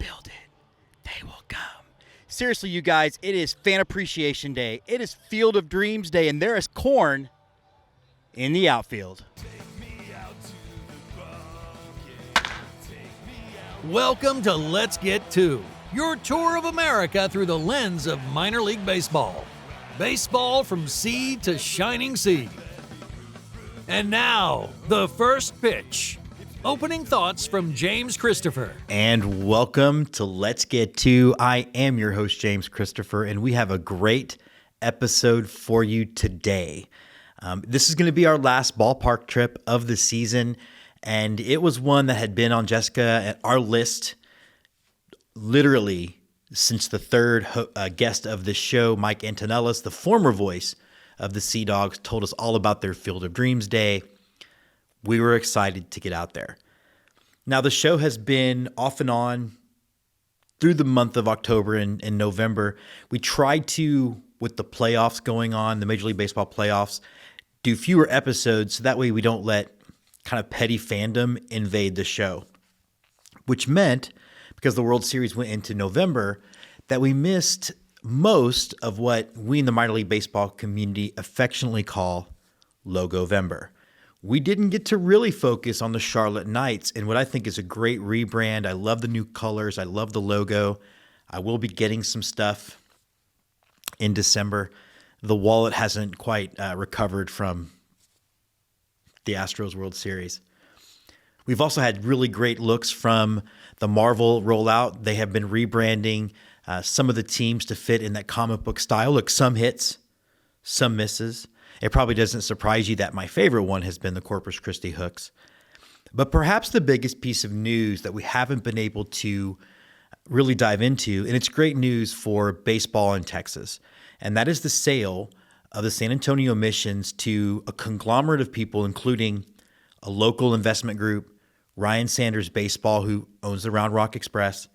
build it, they will come. Seriously, you guys, it is Fan Appreciation Day. It is Field of Dreams Day, and there is corn in the outfield. Welcome to Let's Get To, your tour of America through the lens of minor league baseball. Baseball from sea to shining sea. And now, the first pitch. Opening thoughts from James Christopher. And welcome to Let's Get To. I am your host, James Christopher, and we have a great episode for you today. This is going to be our last ballpark trip of the season, and it was one that had been on Jessica at our list literally since the third guest of this show, Mike Antonellis, the former voice of the Seadogs, told us all about their Field of Dreams Day. We were excited to get out there. Now, the show has been off and on through the month of October and November. We tried to, with the playoffs going on, the Major League Baseball playoffs, do fewer episodes so that way we don't let kind of petty fandom invade the show, which meant, because the World Series went into November, that we missed most of what we in the minor league baseball community affectionately call Logo-Vember. We didn't get to really focus on the Charlotte Knights and what I think is a great rebrand. I love the new colors. I love the logo. I will be getting some stuff in December. The wallet hasn't quite recovered from the Astros World Series. We've also had really great looks from the Marvel rollout. They have been rebranding some of the teams to fit in that comic book style. Look, some hits, some misses. It probably doesn't surprise you that my favorite one has been the Corpus Christi hooks. But perhaps the biggest piece of news that we haven't been able to really dive into, and it's great news for baseball in Texas, and that is the sale of the San Antonio Missions to a conglomerate of people, including a local investment group, Ryan Sanders Baseball, who owns the Round Rock Express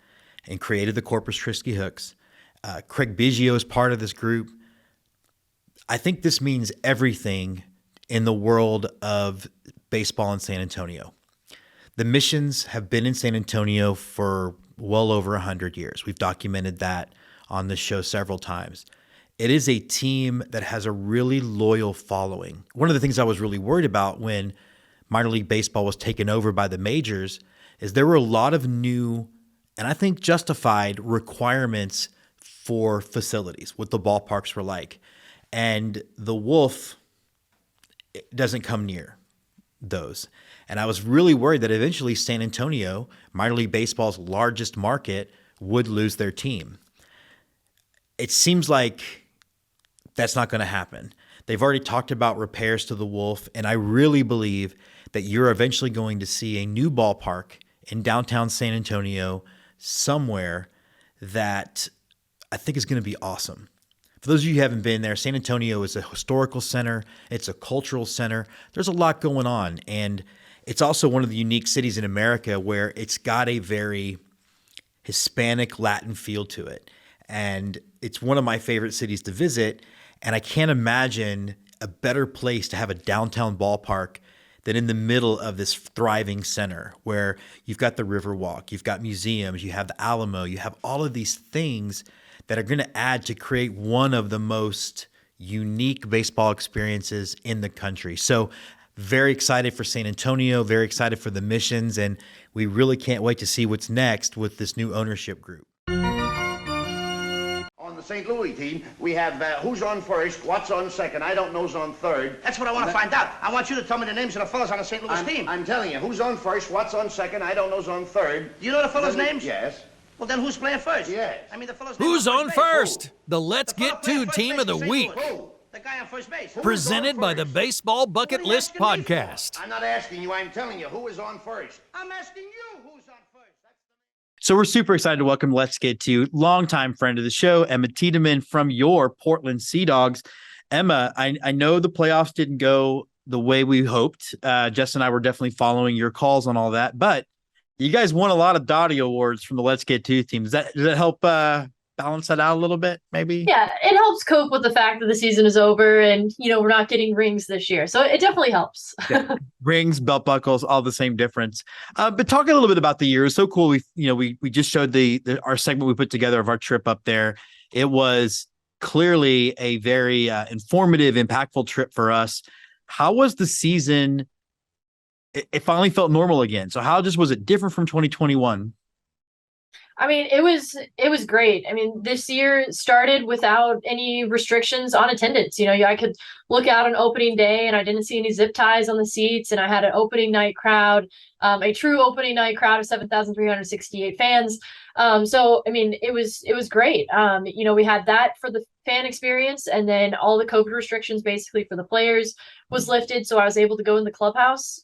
and created the Corpus Christi hooks. Craig Biggio is part of this group. I think this means everything in the world of baseball in San Antonio. The Missions have been in San Antonio for well over 100 years. We've documented that on this show several times. It is a team that has a really loyal following. One of the things I was really worried about when minor league baseball was taken over by the majors is there were a lot of new, and I think justified, requirements for facilities, what the ballparks were like. And the Wolf doesn't come near those. And I was really worried that eventually San Antonio, minor league baseball's largest market, would lose their team. It seems like that's not going to happen. They've already talked about repairs to the Wolf, and I really believe that you're eventually going to see a new ballpark in downtown San Antonio somewhere that I think is going to be awesome. For those of you who haven't been there, San Antonio is a historical center. It's a cultural center. There's a lot going on. And it's also one of the unique cities in America where it's got a very Hispanic Latin feel to it. And it's one of my favorite cities to visit. And I can't imagine a better place to have a downtown ballpark than in the middle of this thriving center where you've got the Riverwalk, you've got museums, you have the Alamo, you have all of these things that are going to add to create one of the most unique baseball experiences in the country. So very excited for San Antonio, very excited for the Missions, and we really can't wait to see what's next with this new ownership group. On the St. Louis team, we have who's on first, what's on second, I don't know who's on third. That's what I want to find out. I want you to tell me the names of the fellas on the St. Louis team. I'm telling you, who's on first, what's on second, I don't know who's on third. Do you know the fellas' names? Yes. Well, then who's playing first? Yes. I mean, the fellas' Who's on base. first? The Let's Get To Team of the Week. Who? The guy on first base. Presented by the Baseball Bucket List Podcast. I'm not asking you, I'm telling you, who is on first? I'm asking you who's on first. So we're super excited to welcome Let's Get To longtime friend of the show, Emma Tiedemann from your Portland Seadogs. Emma, I know the playoffs didn't go the way we hoped. Jess and I were definitely following your calls on all that, but you guys won a lot of Dottie awards from the Let's Get To team. Does that help balance that out a little bit, maybe? Yeah, it helps cope with the fact that the season is over and, we're not getting rings this year. So it definitely helps. Yeah. Rings, belt buckles, all the same difference. But talking a little bit about the year, it's so cool. We just showed our segment we put together of our trip up there. It was clearly a very informative, impactful trip for us. How was the season? It finally felt normal again. So how just was it different from 2021? I mean, it was great. I mean, this year started without any restrictions on attendance. I could look out on opening day and I didn't see any zip ties on the seats, and I had an opening night crowd, a true opening night crowd of 7,368 fans. So I mean, it was great. We had that for the fan experience, and then all the COVID restrictions basically for the players was lifted. So I was able to go in the clubhouse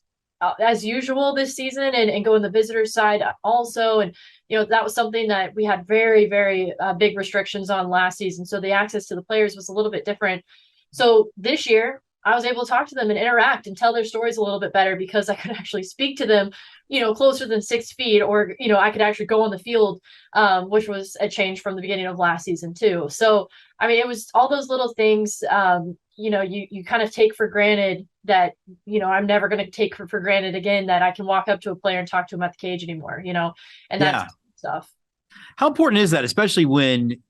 as usual this season and go in the visitors side also. And, that was something that we had very, very big restrictions on last season. So the access to the players was a little bit different. So this year I was able to talk to them and interact and tell their stories a little bit better because I could actually speak to them, closer than 6 feet, or, I could actually go on the field, which was a change from the beginning of last season too. So, I mean, it was all those little things, you kind of take for granted that, I'm never going to take for granted again that I can walk up to a player and talk to him at the cage anymore, and that's stuff. How important is that, especially when,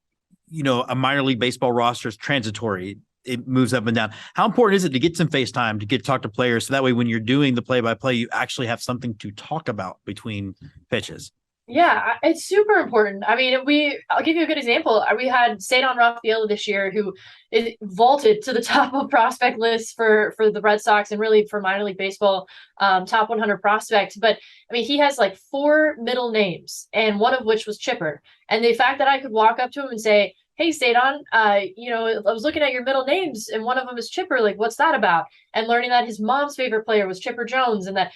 a minor league baseball roster is transitory? It moves up and down. How important is it to get some face time, to get to talk to players, so that way when you're doing the play-by-play, you actually have something to talk about between pitches? Yeah, it's super important. I mean, I'll give you a good example. We had Seadogs this year, who is vaulted to the top of prospect lists for the Red Sox and really for minor league baseball, top 100 prospect. But I mean, he has like 4 middle names, and one of which was Chipper. And the fact that I could walk up to him and say, "Hey, Seadogs, I was looking at your middle names and one of them is Chipper. Like, what's that about?" And learning that his mom's favorite player was Chipper Jones, and that,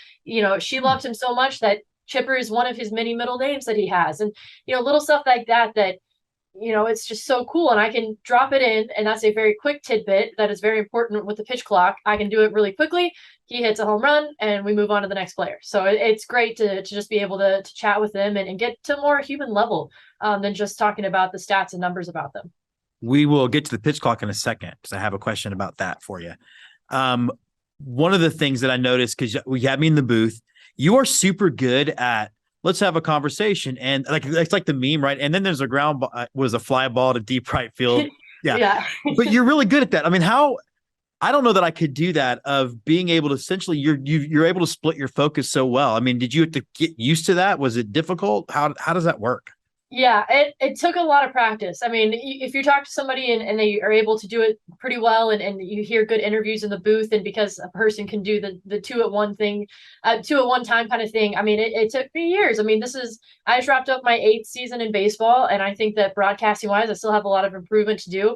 she loved him so much that Chipper is one of his many middle names that he has. And, little stuff like that, it's just so cool. And I can drop it in, and that's a very quick tidbit that is very important with the pitch clock. I can do it really quickly. He hits a home run and we move on to the next player. So it's great to just be able to chat with them and get to a more human level than just talking about the stats and numbers about them. We will get to the pitch clock in a second because I have a question about that for you. One of the things that I noticed, because we had me in the booth, you are super good at, let's have a conversation. And it's like the meme, right? And then there's a was a fly ball to deep right field. Yeah. But you're really good at that. I mean, I don't know that I could do that, of being able to essentially, you're able to split your focus so well. I mean, did you have to get used to that? Was it difficult? How does that work? Yeah, it took a lot of practice. I mean, if you talk to somebody and they are able to do it pretty well, and you hear good interviews in the booth, and because a person can do the 2 at 1 thing, 2 at 1 time kind of thing. I mean, it took me years. I mean, I just wrapped up my 8th season in baseball, and I think that broadcasting wise, I still have a lot of improvement to do,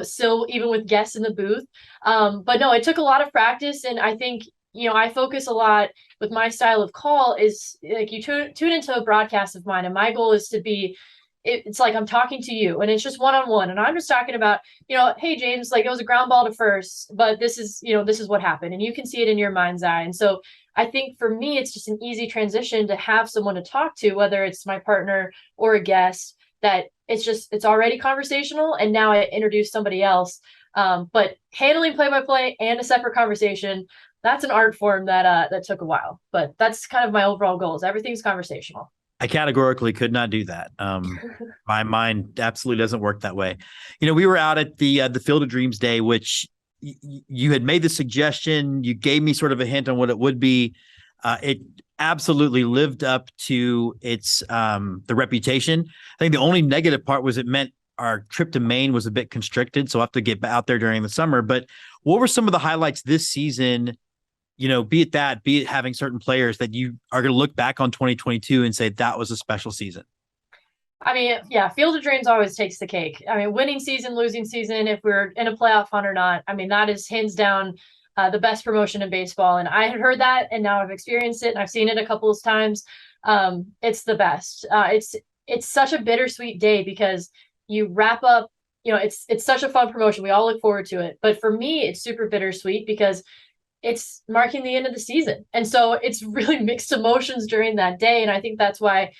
still even with guests in the booth. But no, it took a lot of practice. And I think, I focus a lot with my style of call is like, you tune into a broadcast of mine, and my goal is to be, it's like I'm talking to you, and it's just one-on-one, and I'm just talking about, hey, James, like, it was a ground ball to first, but this is what happened, and you can see it in your mind's eye. And so I think for me, it's just an easy transition to have someone to talk to, whether it's my partner or a guest, that it's already conversational, and now I introduce somebody else. But handling play-by-play and a separate conversation, that's an art form that took a while, but that's kind of my overall goals. Everything's conversational. I categorically could not do that. My mind absolutely doesn't work that way. We were out at the Field of Dreams Day, which you had made the suggestion. You gave me sort of a hint on what it would be. It absolutely lived up to its the reputation. I think the only negative part was it meant our trip to Maine was a bit constricted, so I'll have to get out there during the summer. But what were some of the highlights this season? Be it having certain players that you are going to look back on 2022 and say that was a special season. I mean, yeah, Field of Dreams always takes the cake. I mean, winning season, losing season, if we're in a playoff hunt or not, I mean, that is hands down the best promotion in baseball. And I had heard that, and now I've experienced it, and I've seen it a couple of times. It's the best. It's such a bittersweet day because you wrap up, it's such a fun promotion. We all look forward to it. But for me, it's super bittersweet because it's marking the end of the season. And so it's really mixed emotions during that day. And I think that's why,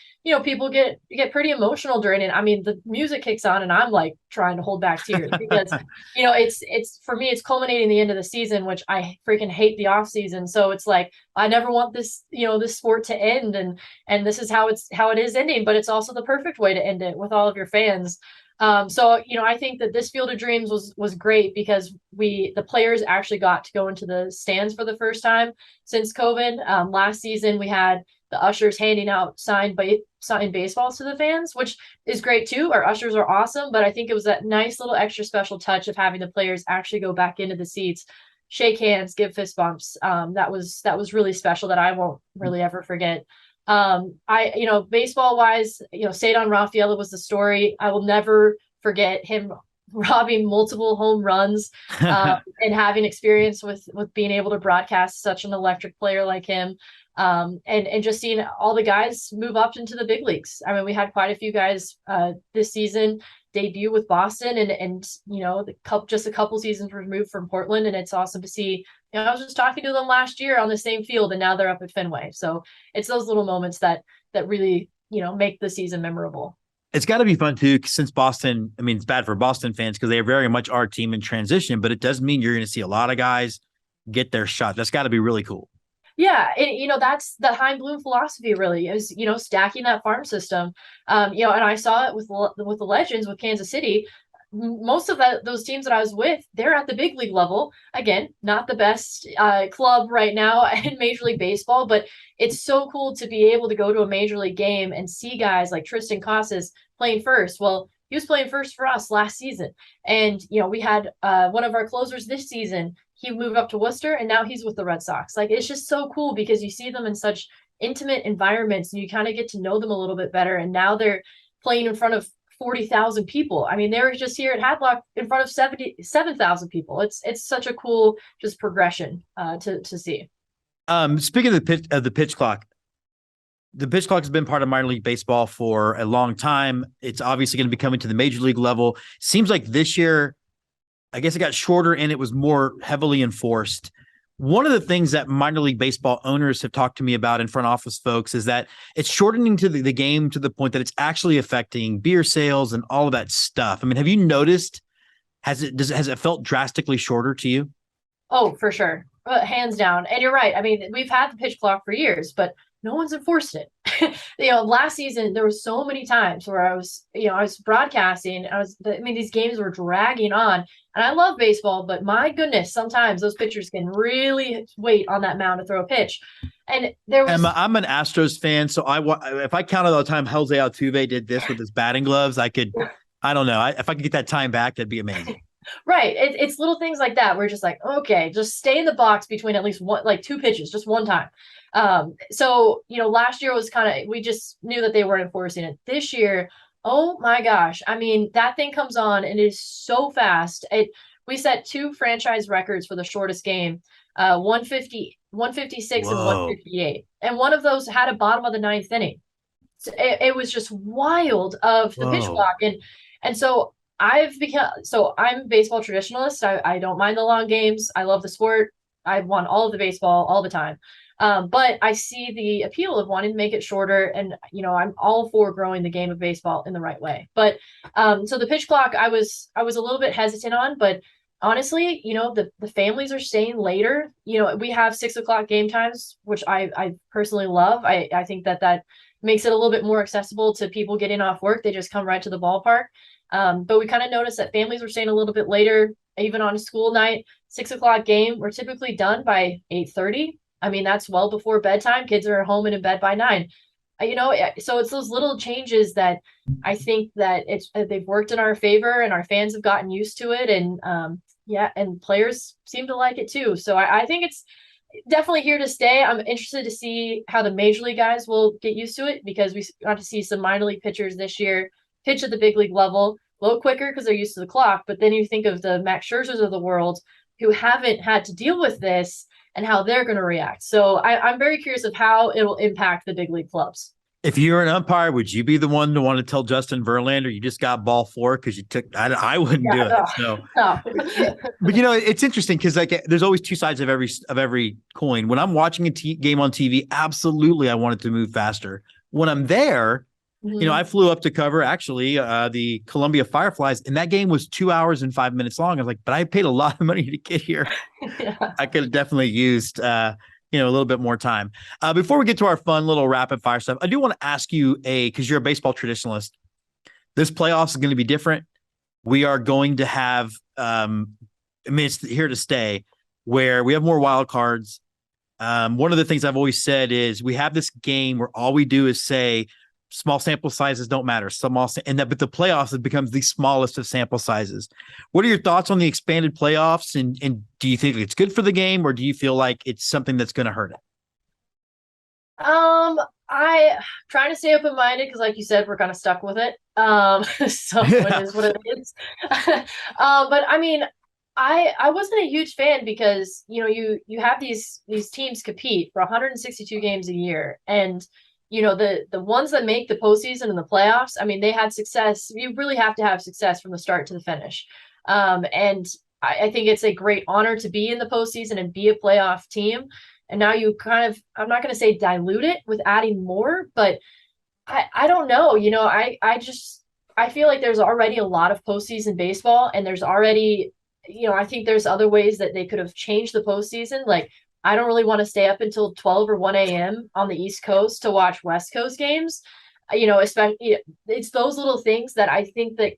people get pretty emotional during it. I mean, the music kicks on and I'm like trying to hold back tears because, it's for me, it's culminating the end of the season, which I freaking hate the off season. So it's like, I never want this, this sport to end. And this is how it is ending, but it's also the perfect way to end it with all of your fans. So I think that this Field of Dreams was great because the players actually got to go into the stands for the first time since COVID. Last season we had the ushers handing out signed baseballs to the fans, which is great too. Our ushers are awesome, but I think it was that nice little extra special touch of having the players actually go back into the seats, shake hands, give fist bumps. That was really special that I won't really ever forget. Baseball wise, Seadon Rafaela was the story. I will never forget him robbing multiple home runs, and having experience with being able to broadcast such an electric player like him. And just seeing all the guys move up into the big leagues. I mean, we had quite a few guys, this season debut with Boston and just a couple seasons removed from Portland. And it's awesome to see. I was just talking to them last year on the same field and now they're up at Fenway. So it's those little moments that really, make the season memorable. It's got to be fun too, since Boston, I mean, it's bad for Boston fans because they are very much our team in transition, but it does mean you're going to see a lot of guys get their shot. That's got to be really cool. Yeah, that's the Hein Bloom philosophy really is, stacking that farm system. And I saw it with the Legends with Kansas City. Most of those teams that I was with, they're at the big league level. Again, not the best club right now in Major League Baseball, but it's so cool to be able to go to a Major League game and see guys like Tristan Casas playing first. Well, he was playing first for us last season. And, we had one of our closers this season. He moved up to Worcester and now he's with the Red Sox. Like, it's just so cool because you see them in such intimate environments and you kind of get to know them a little bit better. And now they're playing in front of 40,000 people. I mean, they were just here at Hadlock in front of 77,000 people. It's such a cool just progression to see. Speaking of the pitch clock, the pitch clock has been part of minor league baseball for a long time. It's obviously going to be coming to the major league level. Seems like this year, I guess it got shorter and it was more heavily enforced. One of the things that minor league baseball owners have talked to me about in front office folks is that it's shortening to the game to the point that it's actually affecting beer sales and all of that stuff. I mean, have you noticed, has it felt drastically shorter to you? Oh, for sure. Hands down. And you're right. I mean, we've had the pitch clock for years, but no one's enforced it. Last season, there was so many times where I was broadcasting. These games were dragging on and I love baseball, but my goodness, sometimes those pitchers can really wait on that mound to throw a pitch. And there was, I'm an Astros fan. So if I counted all the time Jose Altuve did this with his batting gloves, I don't know. If I could get that time back, that'd be amazing. Right. It's little things like that. We're just like, okay, just stay in the box between at least two pitches, just one time. So, last year was we just knew that they weren't enforcing it. This year, oh my gosh. I mean, that thing comes on and it is so fast. We set 2 franchise records for the shortest game, 156 and 158. And one of those had a bottom of the 9th inning. So it was just wild of the pitch clock. And so I'm a baseball traditionalist. I don't mind the long games. I love the sport. I've won all of the baseball all the time. But I see the appeal of wanting to make it shorter. And, I'm all for growing the game of baseball in the right way. But so the pitch clock, I was a little bit hesitant on, but honestly, the families are staying later. We have 6:00 game times, which I personally love. I think that makes it a little bit more accessible to people getting off work. They just come right to the ballpark. But we kind of noticed that families were staying a little bit later, even on a school night. 6:00 game, we're typically done by 8:30. I mean, that's well before bedtime. Kids are home and in bed by 9. So it's those little changes that I think that they've worked in our favor and our fans have gotten used to it. And and players seem to like it too. So I think it's definitely here to stay. I'm interested to see how the major league guys will get used to it because we got to see some minor league pitchers this year pitch at the big league level a little quicker because they're used to the clock. But then you think of the Max Scherzers of the world who haven't had to deal with this and how they're going to react. So I'm very curious of how it'll impact the big league clubs. If you're an umpire, would you be the one to want to tell Justin Verlander you just got ball 4 because you took? I wouldn't do it. No, So, no. but it's interesting because like there's always two sides of every coin. When I'm watching a game on TV, absolutely I want it to move faster. When I'm there, I flew up to cover actually the Columbia Fireflies, and that game was 2 hours and 5 minutes long. I was like, but I paid a lot of money to get here. Yeah. I could have definitely used a little bit more time. Before we get to our fun little rapid fire stuff, I do want to ask you because you're a baseball traditionalist. This playoffs is going to be different. We are going to have, it's here to stay, where we have more wild cards. One of the things I've always said is we have this game where all we do is say small sample sizes don't matter. But the playoffs, it becomes the smallest of sample sizes. What are your thoughts on the expanded playoffs? And do you think it's good for the game, or do you feel like it's something that's going to hurt it? I trying to stay open-minded because, like you said, we're kind of stuck with it. So it is what it is. But I mean, I wasn't a huge fan because you have these teams compete for 162 games a year, and the ones that make the postseason and the playoffs, I mean, they had success. You really have to have success from the start to the finish. And I think it's a great honor to be in the postseason and be a playoff team. And now you kind of, I'm not going to say dilute it with adding more, but I don't know. I feel like there's already a lot of postseason baseball, and there's already, I think there's other ways that they could have changed the postseason. Like, I don't really want to stay up until 12 or 1 a.m. on the East Coast to watch West Coast games. Especially it's those little things that I think that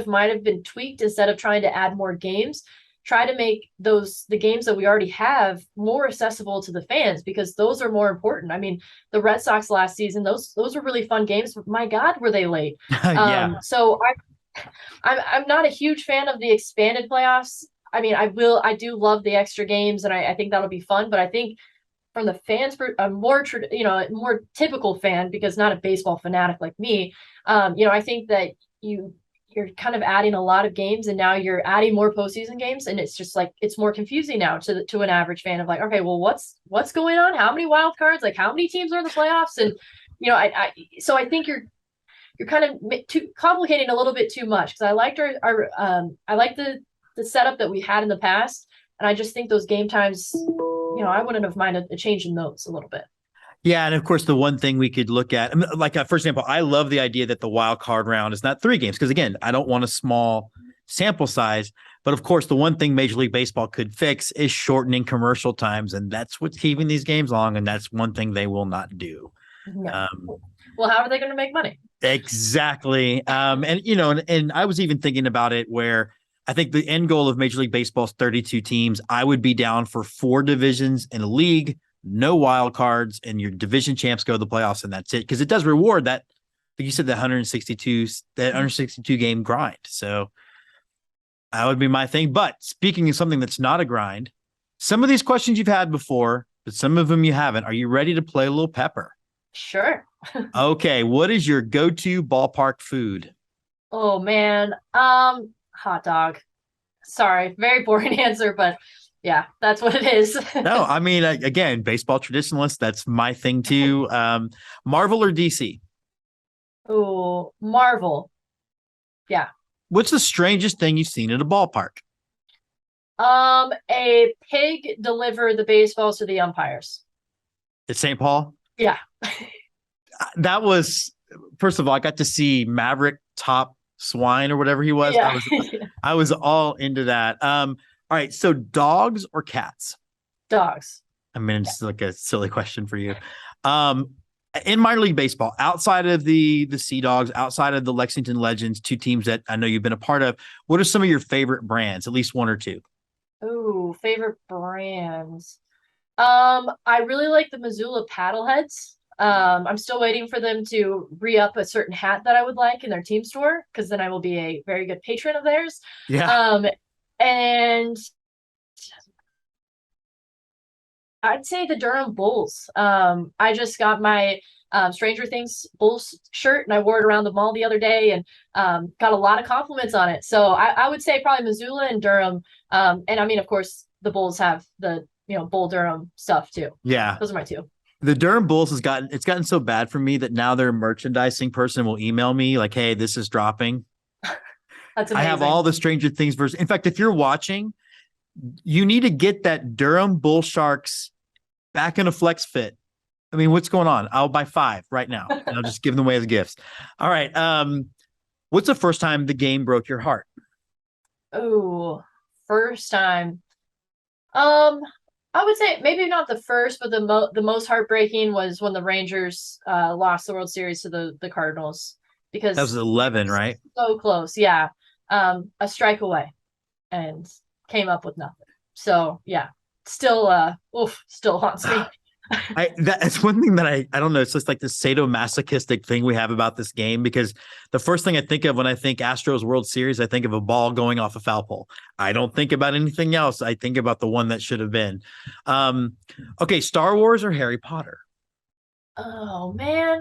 might have been tweaked instead of trying to add more games. Try to make the games that we already have more accessible to the fans, because those are more important. I mean, the Red Sox last season, those were really fun games. My God, were they late? Yeah. So I'm not a huge fan of the expanded playoffs. I mean, I do love the extra games, and I think that'll be fun. But I think from the fans, a more typical fan, because not a baseball fanatic like me, I think that you're kind of adding a lot of games, and now you're adding more postseason games, and it's just like it's more confusing now to an average fan of like, okay, well, what's going on? How many wild cards? Like, how many teams are in the playoffs? And so I think you're kind of too complicating a little bit too much, because I liked I like the setup that we had in the past, and I just think those game times, I wouldn't have minded a change in those a little bit. Yeah, and of course, the one thing we could look at, for example, I love the idea that the wild card round is not 3 games, because again, I don't want a small sample size. But of course, the one thing Major League Baseball could fix is shortening commercial times, and that's what's keeping these games long, and that's one thing they will not do. No. Well, how are they going to make money? Exactly. And I was even thinking about it where I think the end goal of Major League Baseball is 32 teams. I would be down for 4 divisions in a league, no wild cards, and your division champs go to the playoffs, and that's it. Because it does reward that, like you said, that 162 game grind. So that would be my thing. But speaking of something that's not a grind, some of these questions you've had before, but some of them you haven't. Are you ready to play a little pepper? Sure. Okay. What is your go-to ballpark food? Oh man. Hot dog. Sorry, very boring answer, but yeah, that's what it is. No, I mean, again, baseball traditionalist, that's my thing too. Marvel or DC? Oh, Marvel. Yeah. What's the strangest thing you've seen at a ballpark? A pig deliver the baseballs to the umpires. At St. Paul? Yeah. That was, first of all, I got to see Maverick Top Swine or whatever he was. Yeah. I was all into that. All right. So dogs or cats? Dogs. I mean, it's like a silly question for you. In minor league baseball, outside of the Seadogs, outside of the Lexington Legends, 2 teams that I know you've been a part of, what are some of your favorite brands? At least 1 or 2. Ooh, favorite brands. I really like the Missoula paddleheads. I'm still waiting for them to re-up a certain hat that I would like in their team store, because then I will be a very good patron of theirs. Yeah. And I'd say the Durham Bulls. I just got my Stranger Things Bulls shirt, and I wore it around the mall the other day, and got a lot of compliments on it. So I would say probably Missoula and Durham. And I mean, of course, the Bulls have the Bull Durham stuff too. Yeah. Those are my 2. The Durham Bulls it's gotten so bad for me that now their merchandising person will email me like, "Hey, this is dropping." That's I amazing. have all the Stranger Things versions. In fact, if you're watching, you need to get that Durham Bull Sharks back in a flex fit. I mean, what's going on? I'll buy 5 right now, and I'll just give them away as gifts. All right. What's the first time the game broke your heart? Oh, first time. I would say maybe not the first, but the most heartbreaking was when the Rangers lost the World Series to the Cardinals, because That was 11, right? so close. Yeah. A strike away and came up with nothing. So yeah, still still haunts me. That's one thing that I don't know. It's just like this sadomasochistic thing we have about this game, because the first thing I think of when I think Astros World Series, I think of a ball going off a foul pole. I don't think about anything else. I think about the one that should have been. Okay, Star Wars or Harry Potter? Oh man.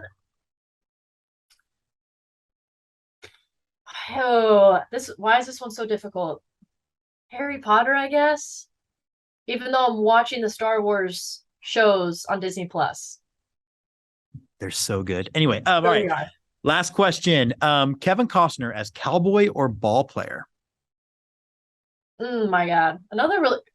Oh, why is this one so difficult? Harry Potter, I guess. Even though I'm watching the Star Wars shows on Disney Plus. They're so good. Anyway, all right. Last question. Kevin Costner as cowboy or ball player? My God.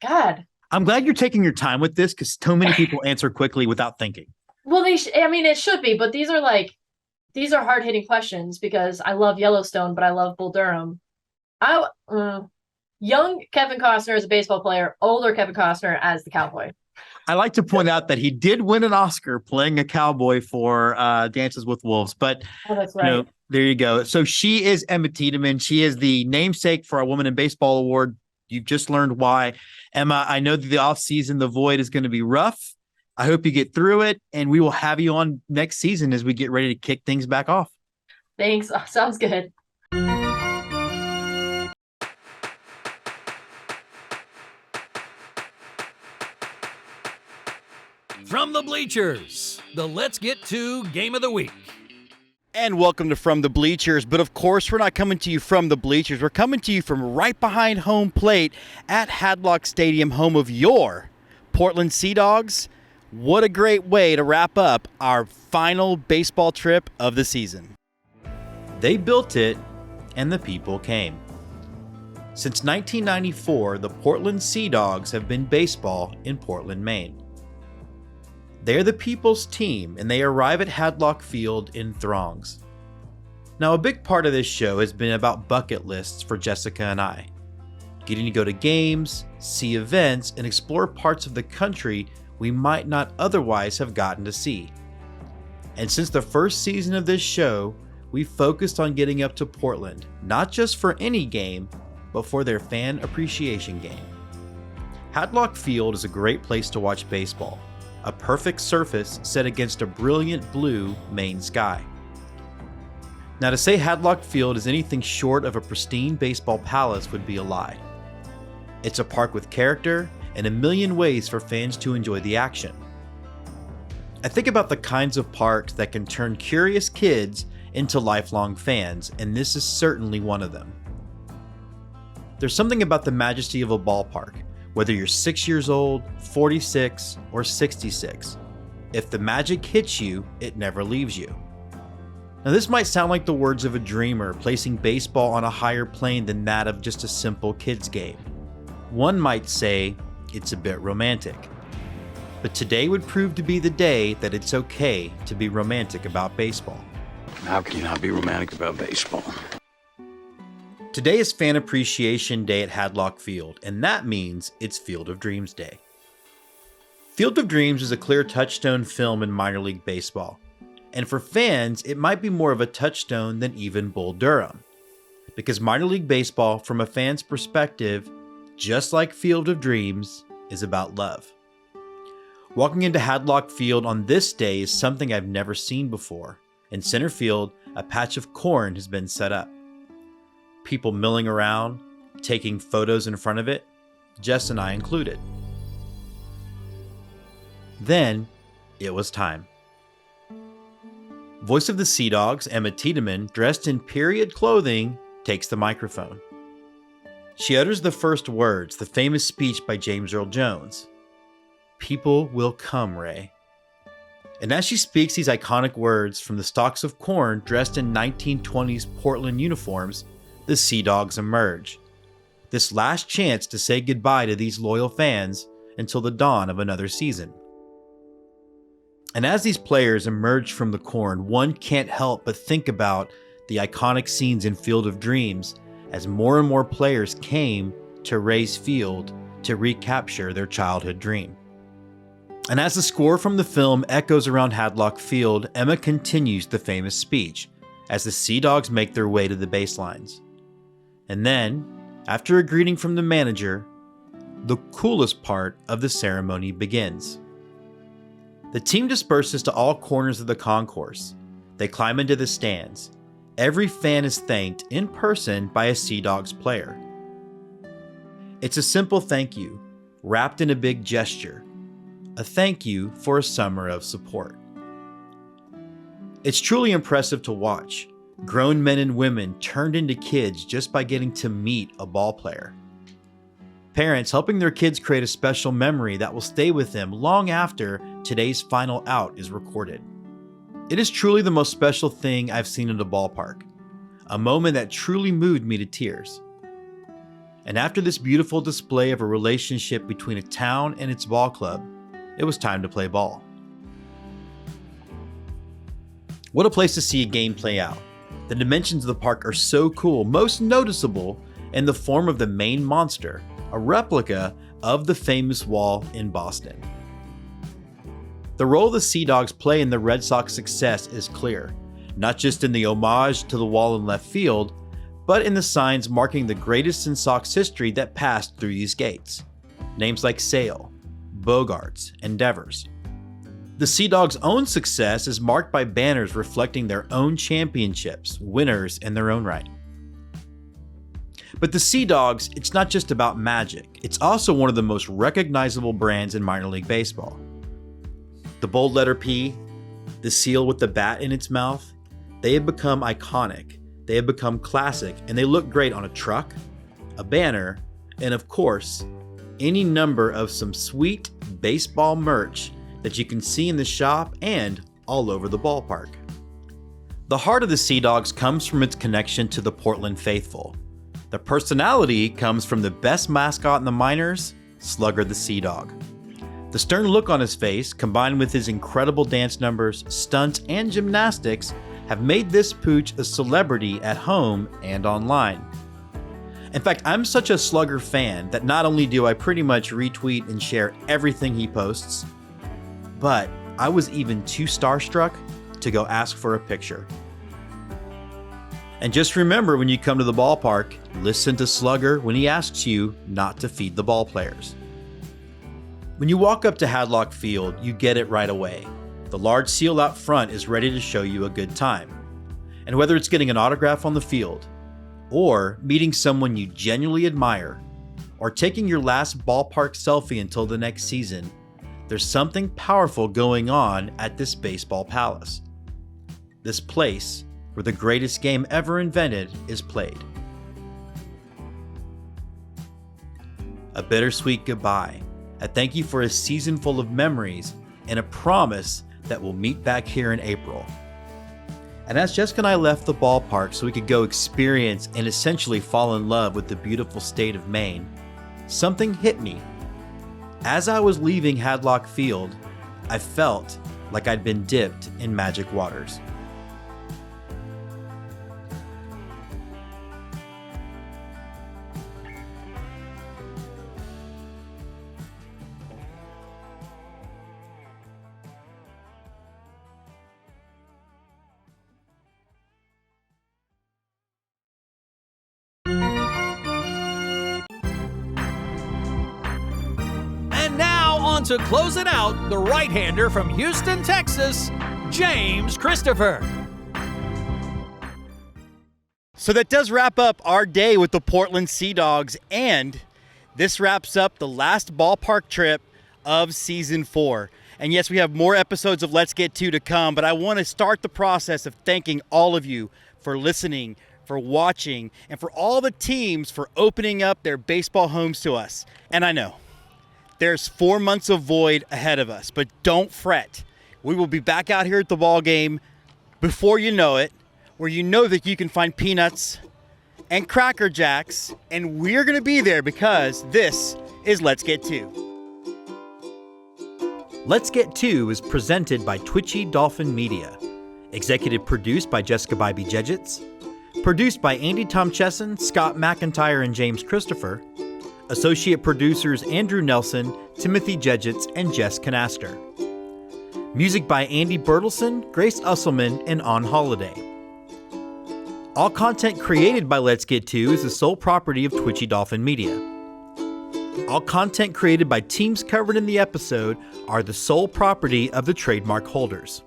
God. I'm glad you're taking your time with this, because so many people answer quickly without thinking. Well, I mean, it should be, but these are hard-hitting questions because I love Yellowstone, but I love Bull Durham. Young Kevin Costner as a baseball player, older Kevin Costner as the cowboy. I like to point out that he did win an Oscar playing a cowboy for Dances with Wolves, but that's right. There you go. So she is Emma Tiedemann. She is the namesake for our Woman in Baseball Award. You've just learned why. Emma, I know that the offseason, the void is going to be rough. I hope you get through it, and we will have you on next season as we get ready to kick things back off. Thanks. Sounds good. From the bleachers, the Let's Get To Game of the Week. And welcome to From the Bleachers. But of course, we're not coming to you from the bleachers. We're coming to you from right behind home plate at Hadlock Stadium, home of your Portland Seadogs. What a great way to wrap up our final baseball trip of the season. They built it, and the people came. Since 1994, the Portland Seadogs have been baseball in Portland, Maine. They are the people's team, and they arrive at Hadlock Field in throngs. Now, a big part of this show has been about bucket lists for Jessica and I. Getting to go to games, see events, and explore parts of the country we might not otherwise have gotten to see. And since the first season of this show, we focused on getting up to Portland, not just for any game, but for their fan appreciation game. Hadlock Field is a great place to watch baseball. A perfect surface set against a brilliant blue Maine sky. Now, to say Hadlock Field is anything short of a pristine baseball palace would be a lie. It's a park with character and a million ways for fans to enjoy the action. I think about the kinds of parks that can turn curious kids into lifelong fans, and this is certainly one of them. There's something about the majesty of a ballpark. Whether you're 6 years old, 46, or 66, if the magic hits you, it never leaves you. Now, this might sound like the words of a dreamer, placing baseball on a higher plane than that of just a simple kid's game. One might say it's a bit romantic. But today would prove to be the day that it's okay to be romantic about baseball. How can you not be romantic about baseball? Today is Fan Appreciation Day at Hadlock Field, and that means it's Field of Dreams Day. Field of Dreams is a clear touchstone film in minor league baseball, and for fans, it might be more of a touchstone than even Bull Durham. Because minor league baseball, from a fan's perspective, just like Field of Dreams, is about love. Walking into Hadlock Field on this day is something I've never seen before. In center field, a patch of corn has been set up. People milling around, taking photos in front of it, Jess and I included. Then, it was time. Voice of the Seadogs, Emma Tiedemann, dressed in period clothing, takes the microphone. She utters the first words, the famous speech by James Earl Jones. People will come, Ray. And as she speaks these iconic words from the stalks of corn dressed in 1920s Portland uniforms, the Seadogs emerge. This last chance to say goodbye to these loyal fans until the dawn of another season. And as these players emerge from the corn, one can't help but think about the iconic scenes in Field of Dreams as more and more players came to Rays Field to recapture their childhood dream. And as the score from the film echoes around Hadlock Field, Emma continues the famous speech as the Seadogs make their way to the baselines. And then, after a greeting from the manager, the coolest part of the ceremony begins. The team disperses to all corners of the concourse. They climb into the stands. Every fan is thanked in person by a Seadogs player. It's a simple thank you, wrapped in a big gesture. A thank you for a summer of support. It's truly impressive to watch. Grown men and women turned into kids just by getting to meet a ball player. Parents helping their kids create a special memory that will stay with them long after today's final out is recorded. It is truly the most special thing I've seen in a ballpark. A moment that truly moved me to tears. And after this beautiful display of a relationship between a town and its ball club, it was time to play ball. What a place to see a game play out. The dimensions of the park are so cool, most noticeable in the form of the main monster, a replica of the famous wall in Boston. The role the Seadogs play in the Red Sox success is clear, not just in the homage to the wall in left field, but in the signs marking the greatest in Sox history that passed through these gates. Names like Sale, Bogarts, and Devers. The Seadogs' own success is marked by banners reflecting their own championships, winners in their own right. But the Seadogs, it's not just about magic, it's also one of the most recognizable brands in minor league baseball. The bold letter P, the seal with the bat in its mouth, they have become iconic, they have become classic, and they look great on a truck, a banner, and of course, any number of some sweet baseball merch that you can see in the shop and all over the ballpark. The heart of the Seadogs comes from its connection to the Portland faithful. The personality comes from the best mascot in the minors, Slugger the Seadog. The stern look on his face, combined with his incredible dance numbers, stunts, and gymnastics, have made this pooch a celebrity at home and online. In fact, I'm such a Slugger fan that not only do I pretty much retweet and share everything he posts, but I was even too starstruck to go ask for a picture. And just remember, when you come to the ballpark, listen to Slugger when he asks you not to feed the ball players. When you walk up to Hadlock Field, you get it right away. The large seal out front is ready to show you a good time. And whether it's getting an autograph on the field, or meeting someone you genuinely admire, or taking your last ballpark selfie until the next season, there's something powerful going on at this baseball palace. This place where the greatest game ever invented is played. A bittersweet goodbye, a thank you for a season full of memories, and a promise that we'll meet back here in April. And as Jessica and I left the ballpark so we could go experience and essentially fall in love with the beautiful state of Maine, something hit me. As I was leaving Hadlock Field, I felt like I'd been dipped in magic waters. To close it out, the right-hander from Houston, Texas, James Christopher. So that does wrap up our day with the Portland Seadogs, and this wraps up the last ballpark trip of season 4. And yes, we have more episodes of Let's Get To come, but I want to start the process of thanking all of you for listening, for watching, and for all the teams for opening up their baseball homes to us. And I know there's 4 months of void ahead of us, but don't fret. We will be back out here at the ball game before you know it, where you know that you can find peanuts and Cracker Jacks, and we're going to be there because this is Let's Get To. Let's Get To is presented by Twitchy Dolphin Media. Executive produced by Jessica Bybee-Jedgetts. Produced by Andy Tomcheson, Scott McIntyre, and James Christopher. Associate producers Andrew Nelson, Timothy Jedgetts, and Jess Canaster. Music by Andy Bertelson, Grace Usselman, and On Holiday. All content created by Let's Get To is the sole property of Twitchy Dolphin Media. All content created by teams covered in the episode are the sole property of the trademark holders.